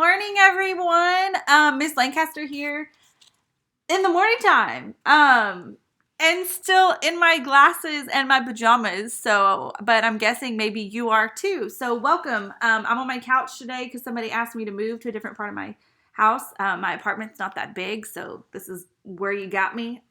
morning, everyone. Miss Lancaster here in the morning time. And still in my glasses and my pajamas. But I'm guessing maybe you are too. So welcome. I'm on my couch today because somebody asked me to move to a different part of my house. My apartment's not that big, so this is where you got me.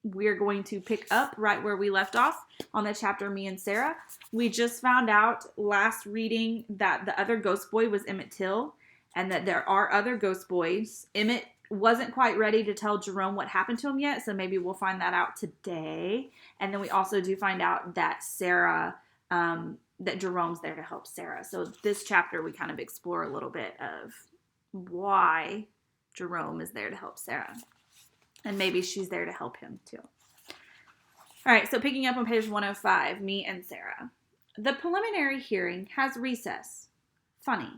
We're going to pick up right where we left off on the chapter Me and Sarah. We just found out last reading that the other ghost boy was Emmett Till and that there are other ghost boys. Emmett wasn't quite ready to tell Jerome what happened to him yet, so maybe we'll find that out today. And then we also do find out that that Jerome's there to help Sarah. So this chapter we kind of explore a little bit of why Jerome is there to help Sarah. And maybe she's there to help him too. All right, so picking up on page 105, Me and Sarah. The preliminary hearing has recess. Funny.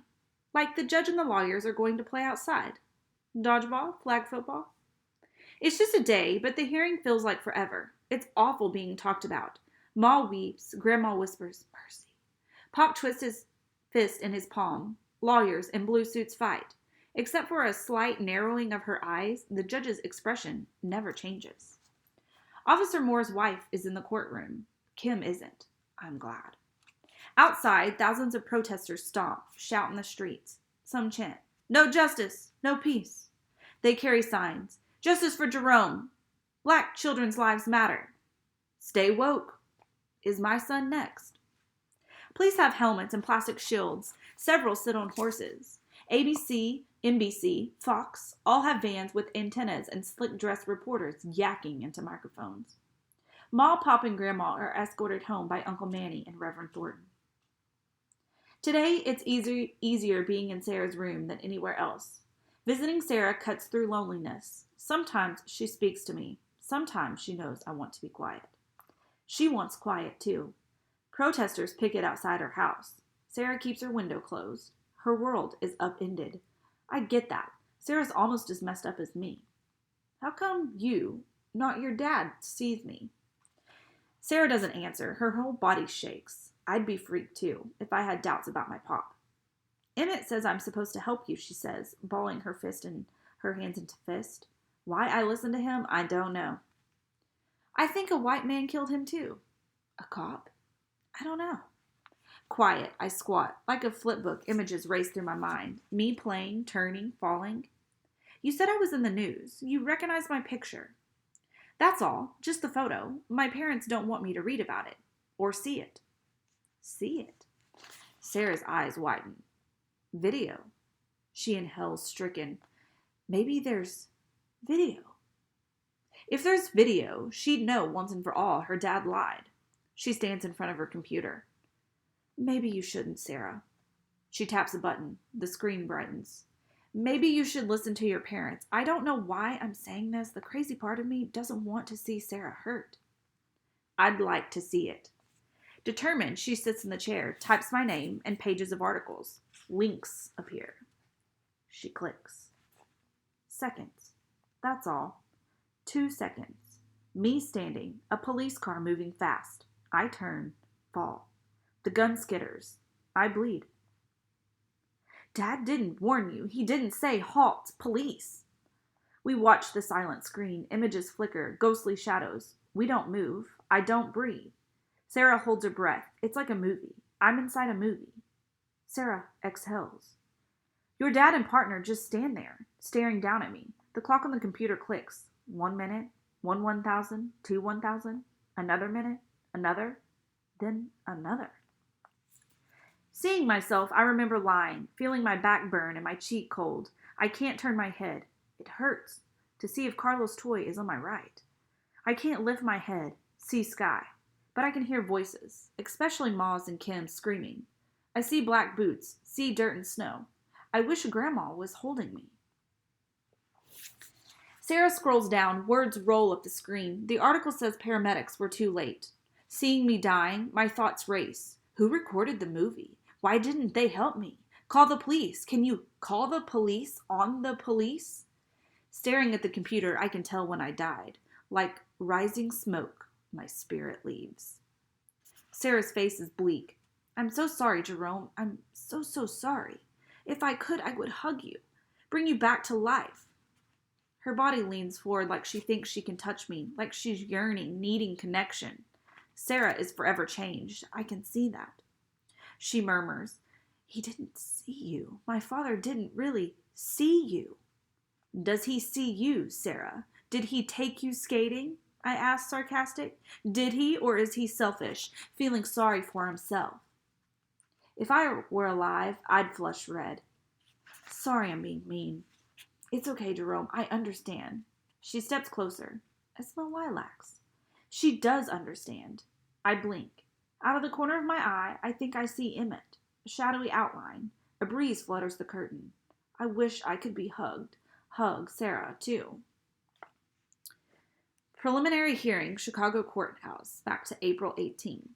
Like the judge and the lawyers are going to play outside. Dodgeball? Flag football? It's just a day, but the hearing feels like forever. It's awful being talked about. Ma weeps. Grandma whispers, mercy. Pop twists his fist in his palm. Lawyers in blue suits fight. Except for a slight narrowing of her eyes, the judge's expression never changes. Officer Moore's wife is in the courtroom. Kim isn't. I'm glad. Outside, thousands of protesters stomp, shout in the streets. Some chant, no justice, no peace. They carry signs. Justice for Jerome. Black children's lives matter. Stay woke. Is my son next? Police have helmets and plastic shields. Several sit on horses. ABC, NBC, Fox, all have vans with antennas and slick-dressed reporters yakking into microphones. Ma, Pop, and Grandma are escorted home by Uncle Manny and Reverend Thornton. Today, it's easier being in Sarah's room than anywhere else. Visiting Sarah cuts through loneliness. Sometimes she speaks to me. Sometimes she knows I want to be quiet. She wants quiet, too. Protesters picket outside her house. Sarah keeps her window closed. Her world is upended. I get that. Sarah's almost as messed up as me. How come you, not your dad, sees me? Sarah doesn't answer. Her whole body shakes. I'd be freaked too, if I had doubts about my pop. Emmett says I'm supposed to help you, she says, balling her hands into fist. Why I listen to him, I don't know. I think a white man killed him too. A cop? I don't know. Quiet, I squat. Like a flipbook, images race through my mind. Me playing, turning, falling. You said I was in the news. You recognize my picture. That's all. Just the photo. My parents don't want me to read about it. Or see it. See it? Sarah's eyes widen. Video. She inhales, stricken. Maybe there's video. If there's video, she'd know once and for all her dad lied. She stands in front of her computer. Maybe you shouldn't, Sarah. She taps a button. The screen brightens. Maybe you should listen to your parents. I don't know why I'm saying this. The crazy part of me doesn't want to see Sarah hurt. I'd like to see it. Determined, she sits in the chair, types my name and pages of articles. Links appear. She clicks. Seconds. That's all. 2 seconds. Me standing. A police car moving fast. I turn. Fall. The gun skitters. I bleed. Dad didn't warn you. He didn't say, halt, police. We watch the silent screen. Images flicker, ghostly shadows. We don't move. I don't breathe. Sarah holds her breath. It's like a movie. I'm inside a movie. Sarah exhales. Your dad and partner just stand there, staring down at me. The clock on the computer clicks. 1 minute, 1,000, 2 1,000, another minute, another, then another. Seeing myself, I remember lying, feeling my back burn and my cheek cold. I can't turn my head. It hurts to see if Carlos' toy is on my right. I can't lift my head, see sky, but I can hear voices, especially Ma's and Kim's screaming. I see black boots, see dirt and snow. I wish Grandma was holding me. Sarah scrolls down, words roll up the screen. The article says paramedics were too late. Seeing me dying, my thoughts race. Who recorded the movie? Why didn't they help me? Call the police. Can you call the police on the police? Staring at the computer, I can tell when I died. Like rising smoke, my spirit leaves. Sarah's face is bleak. I'm so sorry, Jerome. I'm so sorry. If I could, I would hug you, bring you back to life. Her body leans forward like she thinks she can touch me, like she's yearning, needing connection. Sarah is forever changed. I can see that. She murmurs, "He didn't see you. My father didn't really see you." "Does he see you, Sarah? Did he take you skating?" I asked, sarcastic. "Did he, or is he selfish, feeling sorry for himself?" If I were alive, I'd flush red. "Sorry I'm being mean." "It's okay, Jerome. I understand." She steps closer. I smell lilacs. She does understand. I blink. Out of the corner of my eye, I think I see Emmett, a shadowy outline. A breeze flutters the curtain. I wish I could be hugged. Hug Sarah, too. Preliminary hearing, Chicago Courthouse, back to April 18.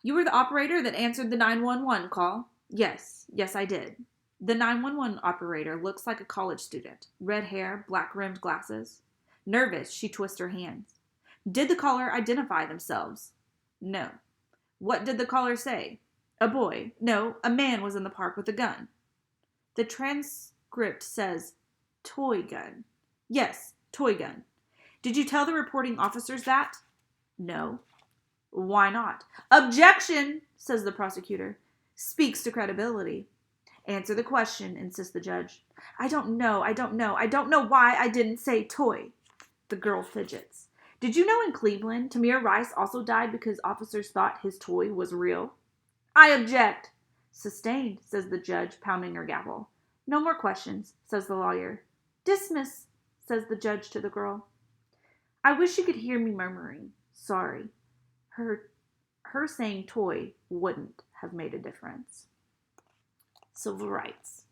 "You were the operator that answered the 911 call?" Yes, I did." The 911 operator looks like a college student. Red hair, black-rimmed glasses. Nervous, she twists her hands. "Did the caller identify themselves?" "No." "What did the caller say?" "A boy. No, a man was in the park with a gun." The transcript says toy gun. "Yes, toy gun. Did you tell the reporting officers that?" "No." "Why not?" "Objection," says the prosecutor. "Speaks to credibility." "Answer the question," insists the judge. I don't know why I didn't say toy." The girl fidgets. "Did you know in Cleveland, Tamir Rice also died because officers thought his toy was real?" "I object." "Sustained," says the judge, pounding her gavel. "No more questions," says the lawyer. "Dismiss," says the judge to the girl. I wish you could hear me murmuring, "Sorry." Her saying toy wouldn't have made a difference. Civil rights.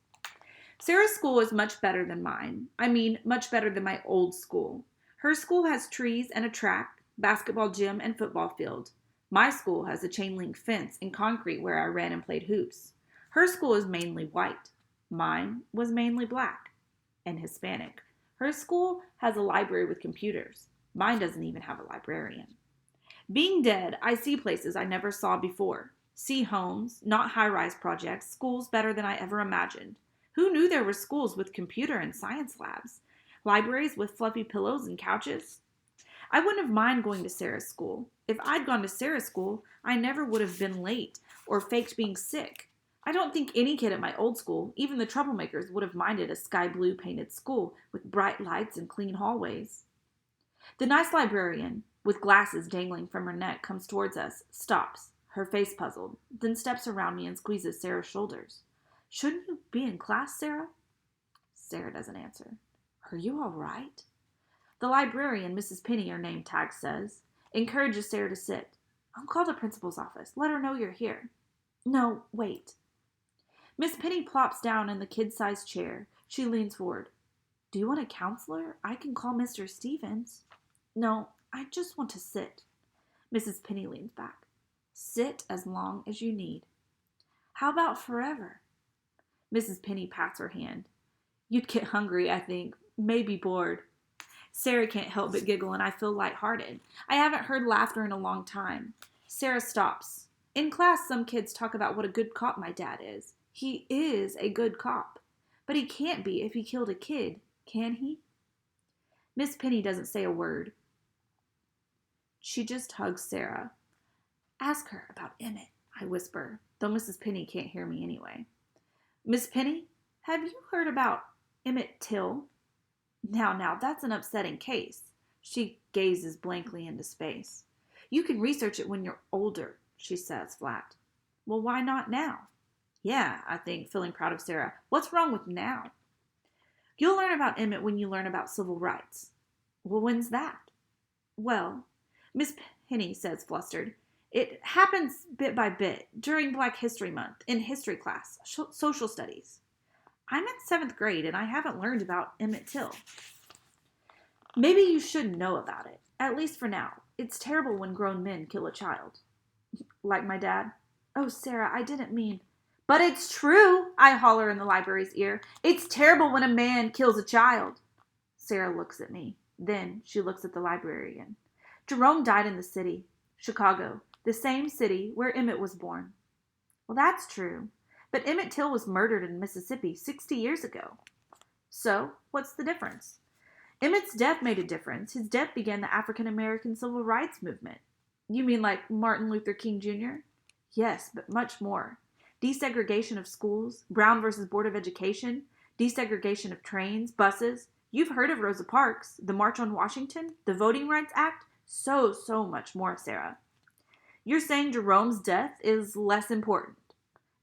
Sarah's school is much better than mine. I mean, much better than my old school. Her school has trees and a track, basketball gym, and football field. My school has a chain link fence and concrete where I ran and played hoops. Her school is mainly white. Mine was mainly black and Hispanic. Her school has a library with computers. Mine doesn't even have a librarian. Being dead, I see places I never saw before. See homes, not high-rise projects, schools better than I ever imagined. Who knew there were schools with computer and science labs? Libraries with fluffy pillows and couches? I wouldn't have minded going to Sarah's school. If I'd gone to Sarah's school, I never would have been late or faked being sick. I don't think any kid at my old school, even the troublemakers, would have minded a sky blue painted school with bright lights and clean hallways. The nice librarian, with glasses dangling from her neck, comes towards us, stops, her face puzzled, then steps around me and squeezes Sarah's shoulders. "Shouldn't you be in class, Sarah?" Sarah doesn't answer. "Are you all right?" The librarian, Mrs. Penny, her name tag says, encourages Sarah to sit. "I'll call the principal's office. Let her know you're here." "No, wait." Miss Penny plops down in the kid-sized chair. She leans forward. "Do you want a counselor? I can call Mr. Stevens." "No, I just want to sit." Mrs. Penny leans back. "Sit as long as you need." "How about forever?" Mrs. Penny pats her hand. "You'd get hungry, I think. Maybe bored." Sarah can't help but giggle, and I feel lighthearted. I haven't heard laughter in a long time. Sarah stops. "In class, some kids talk about what a good cop my dad is. He is a good cop. But he can't be if he killed a kid, can he?" Miss Penny doesn't say a word. She just hugs Sarah. "Ask her about Emmett," I whisper, though Mrs. Penny can't hear me anyway. "Miss Penny, have you heard about Emmett Till?" Now, that's an upsetting case." She gazes blankly into space. "You can research it when you're older," she says flat. "Well, why not now?" "Yeah," I think, feeling proud of Sarah. "What's wrong with now?" "You'll learn about Emmett when you learn about civil rights." "Well, when's that?" "Well," Miss Penny says, flustered, "it happens bit by bit, during Black History Month, in history class, social studies." I'm in 7th grade and I haven't learned about Emmett Till. "Maybe you should know about it, at least for now. It's terrible when grown men kill a child." "Like my dad?" "Oh, Sarah, I didn't mean..." "But it's true," I holler in the library's ear. "It's terrible when a man kills a child." Sarah looks at me. Then she looks at the librarian. "Jerome died in the city, Chicago, the same city where Emmett was born." "Well, that's true. But Emmett Till was murdered in Mississippi 60 years ago. So, what's the difference? Emmett's death made a difference. His death began the African American Civil Rights Movement. You mean like Martin Luther King Jr.? Yes, but much more. Desegregation of schools, Brown versus Board of Education, desegregation of trains, buses. You've heard of Rosa Parks, the March on Washington, the Voting Rights Act. So much more, Sarah. You're saying Jerome's death is less important.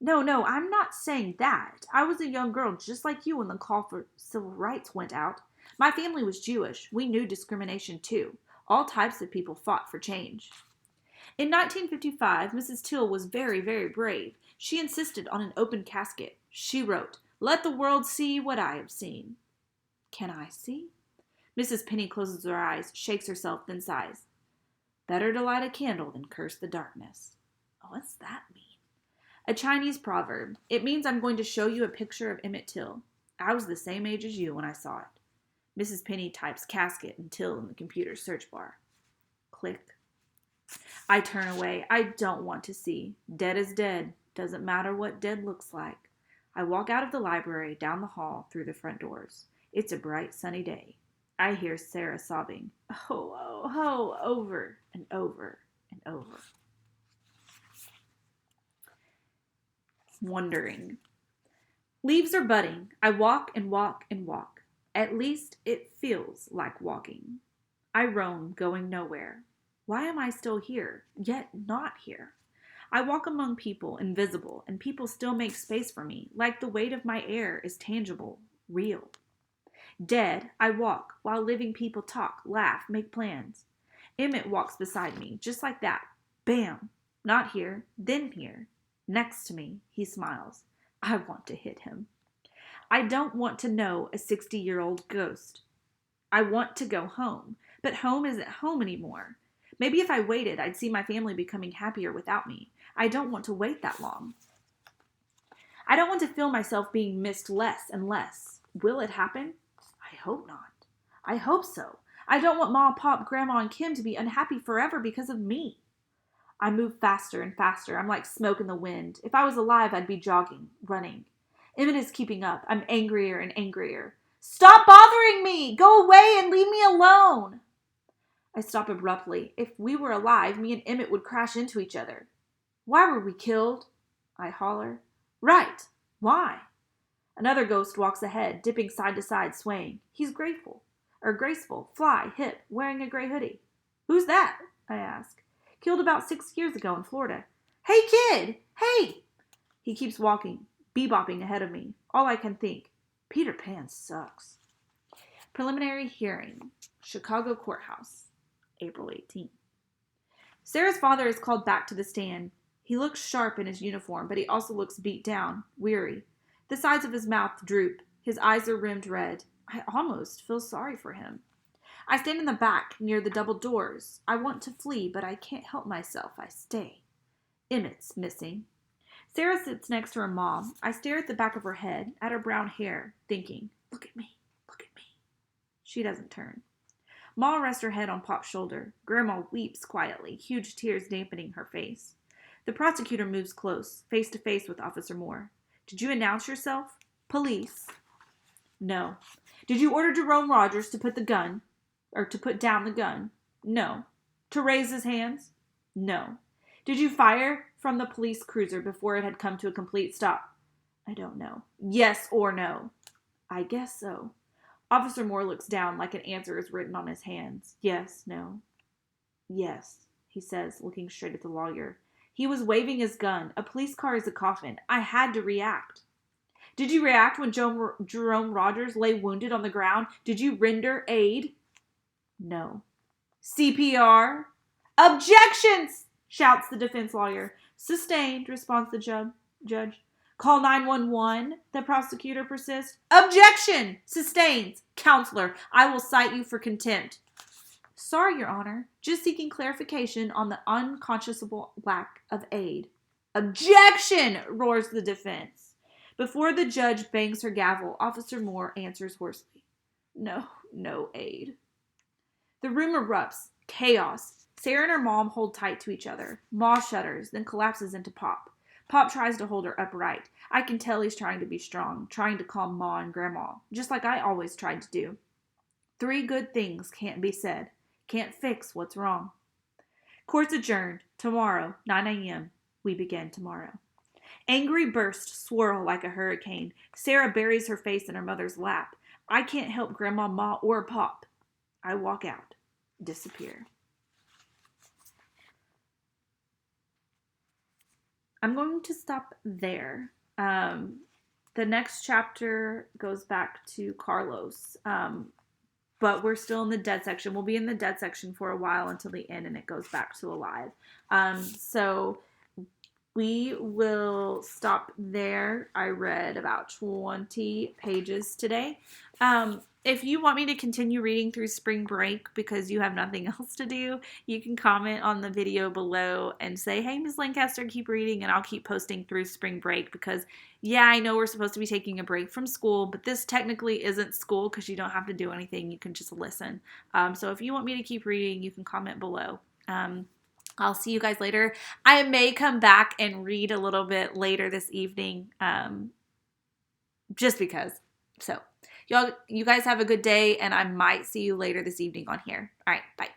No, I'm not saying that. I was a young girl just like you when the call for civil rights went out. My family was Jewish. We knew discrimination too. All types of people fought for change. In 1955, Mrs. Till was very, very brave. She insisted on an open casket. She wrote, "Let the world see what I have seen." Can I see? Mrs. Penny closes her eyes, shakes herself, then sighs. Better to light a candle than curse the darkness. What's that mean? A Chinese proverb. It means I'm going to show you a picture of Emmett Till. I was the same age as you when I saw it. Mrs. Penny types casket and Till in the computer's search bar. Click. I turn away. I don't want to see. Dead is dead. Doesn't matter what dead looks like. I walk out of the library, down the hall, through the front doors. It's a bright, sunny day. I hear Sarah sobbing, oh, over and over and over. Wondering. Leaves are budding. I walk and walk and walk. At least it feels like walking. I roam, going nowhere. Why am I still here, yet not here? I walk among people, invisible, and people still make space for me, like the weight of my air is tangible, real. Dead, I walk, while living people talk, laugh, make plans. Emmett walks beside me, just like that. Bam! Not here, then here. Next to me, he smiles. I want to hit him. I don't want to know a 60-year-old ghost. I want to go home, but home isn't home anymore. Maybe if I waited, I'd see my family becoming happier without me. I don't want to wait that long. I don't want to feel myself being missed less and less. Will it happen? I hope not. I hope so. I don't want Mom, Pop, Grandma, and Kim to be unhappy forever because of me. I move faster and faster. I'm like smoke in the wind. If I was alive, I'd be jogging, running. Emmett is keeping up. I'm angrier and angrier. Stop bothering me! Go away and leave me alone! I stop abruptly. If we were alive, me and Emmett would crash into each other. Why were we killed? I holler. Right. Why? Another ghost walks ahead, dipping side to side, swaying. He's graceful, fly, hip, wearing a gray hoodie. Who's that? I ask. Killed about 6 years ago in Florida. Hey, kid! Hey! He keeps walking, bebopping ahead of me. All I can think, Peter Pan sucks. Preliminary hearing, Chicago Courthouse, April 18th. Sarah's father is called back to the stand. He looks sharp in his uniform, but he also looks beat down, weary. The sides of his mouth droop. His eyes are rimmed red. I almost feel sorry for him. I stand in the back, near the double doors. I want to flee, but I can't help myself. I stay. Emmett's missing. Sarah sits next to her mom. I stare at the back of her head, at her brown hair, thinking, look at me, look at me. She doesn't turn. Ma rests her head on Pop's shoulder. Grandma weeps quietly, huge tears dampening her face. The prosecutor moves close, face to face with Officer Moore. Did you announce yourself? Police. No. Did you order Jerome Rogers to put down the gun? No. To raise his hands? No. Did you fire from the police cruiser before it had come to a complete stop? I don't know. Yes or no? I guess so. Officer Moore looks down like an answer is written on his hands. Yes, no. Yes, he says, looking straight at the lawyer. He was waving his gun. A police car is a coffin. I had to react. Did you react when Jerome Rogers lay wounded on the ground? Did you render aid? No. CPR? Objections! Shouts the defense lawyer. Sustained, responds the judge. Call 911, the prosecutor persists. Objection! Sustains. Counselor, I will cite you for contempt. Sorry, Your Honor. Just seeking clarification on the unconscionable lack of aid. Objection! Roars the defense. Before the judge bangs her gavel, Officer Moore answers hoarsely. No aid. The room erupts. Chaos. Sarah and her mom hold tight to each other. Ma shudders, then collapses into Pop. Pop tries to hold her upright. I can tell he's trying to be strong, trying to calm Ma and Grandma, just like I always tried to do. 3 good things can't be said. Can't fix what's wrong. Court's adjourned. Tomorrow, 9 a.m. We begin tomorrow. Angry bursts swirl like a hurricane. Sarah buries her face in her mother's lap. I can't help Grandma, Ma, or Pop. I walk out. Disappear. I'm going to stop there. The next chapter goes back to Carlos, but we're still in the dead section. We'll be in the dead section for a while until the end, and it goes back to alive. So we will stop there. I read about 20 pages today. If you want me to continue reading through spring break because you have nothing else to do, you can comment on the video below and say, hey, Ms. Lancaster, keep reading, and I'll keep posting through spring break because, yeah, I know we're supposed to be taking a break from school, but this technically isn't school because you don't have to do anything. You can just listen. So if you want me to keep reading, you can comment below. I'll see you guys later. I may come back and read a little bit later this evening, just because. So, you guys have a good day, and I might see you later this evening on here. All right, bye.